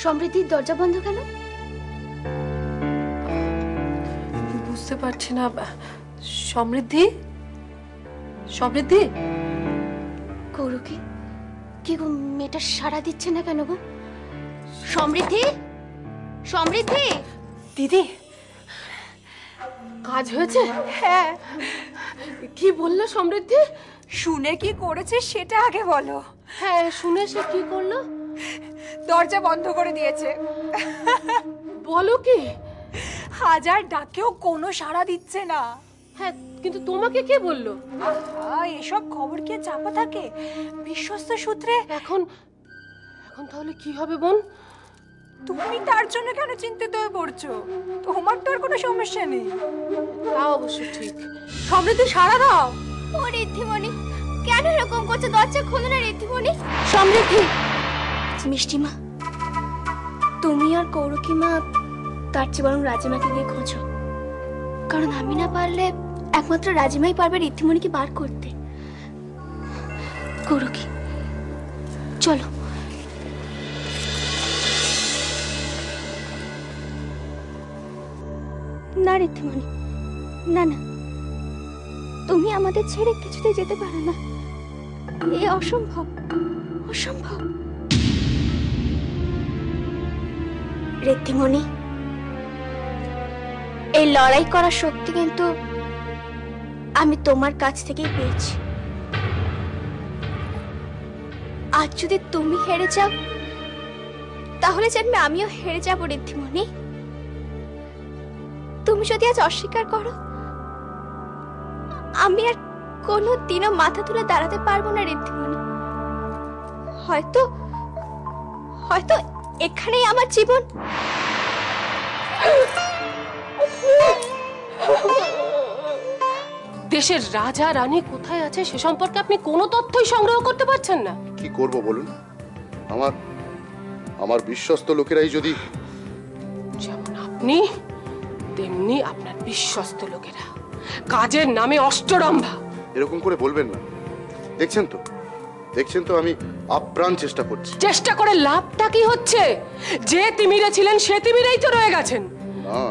সমৃদ্ধির দরজা বন্ধ কেন? বুঝতে পারছি না। সমৃদ্ধি, সমৃদ্ধি কৌরকি, কি গো মেয়েটা সাড়া দিচ্ছে না কেন গো? সমৃদ্ধি, সমৃদ্ধি। দিদি, কাজ হয়েছে? হ্যাঁ। কি বললো সমৃদ্ধি? শুনে কি করেছে সেটা আগে বলো। হ্যাঁ, শুনে সে কি করলো? দরজা বন্ধ করে দিয়েছে। বলো কি? হাজার ডাকেও কোনো সাড়া দিচ্ছে না। হ্যাঁ, কিন্তু তোমাকে কে বললো? এসব খবর কি চাপা থাকে বিশ্বস্ত সূত্রে? এখন এখন তাহলে কি হবে বোন? তুমি তার জন্য কেন চিন্তিত হয়ে পড়ছো? তোমার তো আর কোনো সমস্যা নেই। তা অবশ্য ঠিক। সমৃদ্ধি, সাড়া দাও। ও ঋদ্ধিমণি, কেন এরকম করছো? দরজা খোলো না ঋদ্ধিমণি। সমৃদ্ধি, মিষ্টিমা, তুমি আর কৌরকি মা তার চেয়ে বরং রাজিমাকে গিয়ে খোঁজো, কারণ আমি না পারলে একমাত্র রাজিমাই পারবে ঋদ্ধিমণিকে বার করতে। কৌরকি, চলো। না ঋদ্ধিমণি, না না, তুমি আমাদের ছেড়ে কিছুতে যেতে পারো না। এ অসম্ভব, অসম্ভব। ঋদ্ধিমণি, এই লড়াই করার শক্তি কিন্তু আমি তোমার কাছ থেকেই পেয়েছি। আজ যদি তুমি হেরে যাও, তাহলে জানবে আমিও হেরে যাব ঋদ্ধিমণি। তুমি যদি আজ অস্বীকার করো, আমি আর কোনো দিনও মাথা তুলে দাঁড়াতে পারবো না ঋদ্ধিমণি। হয়তো হয়তো এখানেই আমার জীবন। দেশের রাজা রানী কোথায় আছে সে সম্পর্কে আপনি কোনো তথ্যই সংগ্রহ করতে পারছেন না। কি করব বলুন? আমার আমার বিশ্বস্ত লোকেরাই যদি... যেমন আপনি, তেমনি আপনার বিশ্বস্ত লোকেরা, কাজের নামে অষ্টরম্ভা। এরকম করে বলবেন না। দেখছেন তো আমি আপ্রাণ চেষ্টা করছি। চেষ্টা করে লাভটা কি হচ্ছে? যে তিমিরে ছিলেন সে তিমিরেই তো রয়ে গেছেন। না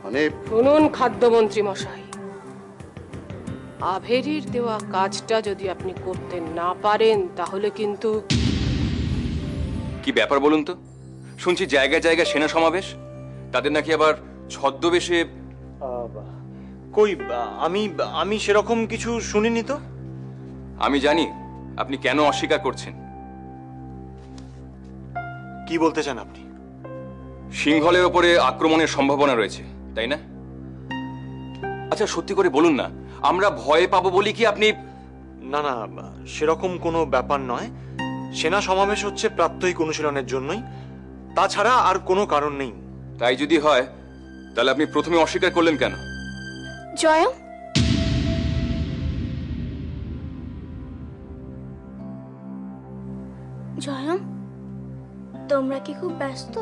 মানে... শুনুন খাদ্যমন্ত্রী মশাই, আভেরির দেওয়া কাজটা যদি আপনি করতে না পারেন তাহলে কিন্তু... কি ব্যাপার বলুন তো? শুনছি জায়গায় জায়গায় সেনা সমাবেশ, তাদের নাকি আবার ছদ্মবেশে... কই, আমি সেরকম কিছু শুনিনি তো। আমি জানি আপনি কেন অস্বীকার করছেন। কি বলতে চান আপনি? সিংহলের ওপরে আক্রমণের সম্ভাবনা রয়েছে, তাই না? আচ্ছা সত্যি করে বলুন না, আমরা ভয় পাবো বলি কি আপনি... না না, সেরকম কোনো ব্যাপার নয়। সেনা সমাবেশ হচ্ছে প্রাত্যহিক অনুশীলনের জন্যই, তাছাড়া আর কোনো কারণ নেই। তাই যদি হয় তাহলে আপনি প্রথমে অস্বীকার করলেন কেন? জয়, জয়ম, তোমরা কি খুব ব্যস্ত?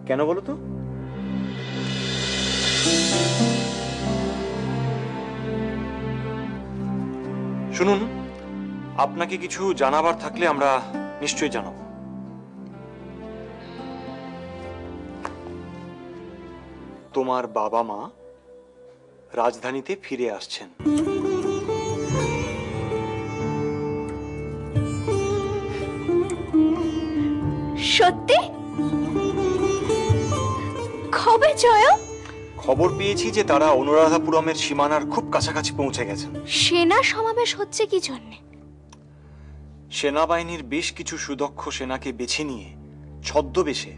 কেন বলো তো? শুনুন, আপনাকে কিছু জানাবার থাকলে আমরা নিশ্চয়ই জানাবো। তোমার বাবা মা রাজধানীতে ফিরে আসছেন। সত্যি? কবে জয়? খবর পেয়েছি যে তারা অনুরাধাপুরমের সীমানার খুব কাছাকাছি পৌঁছে গেছেন। সেনা সমাবেশ হচ্ছে কি জন্যে? সেনাবাহিনীর বেশ কিছু সুদক্ষ সেনাকে বেছে নিয়ে ছদ্মবেশে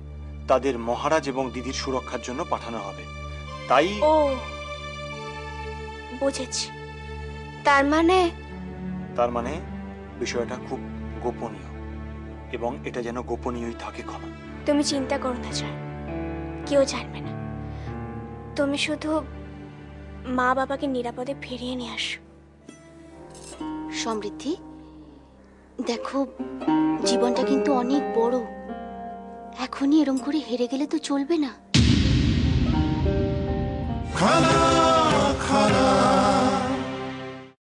তাদের মহারাজ এবং দিদির সুরক্ষার জন্য পাঠানো হবে। তাই... ও, বুঝেছি। তার মানে বিষয়টা খুব গোপনীয়, এবং এটা যেন গোপনীয়ই থাকে। ক্ষমা। তুমি চিন্তা করো না জয়, কেউ জানবে না। তুমি শুধু মা বাবাকে নিরাপদে ফিরিয়ে নিয়ে আসো। সমৃদ্ধি, দেখো জীবনটা কিন্তু অনেক বড়, এখনই এরম করে হেরে গেলে তো চলবে না।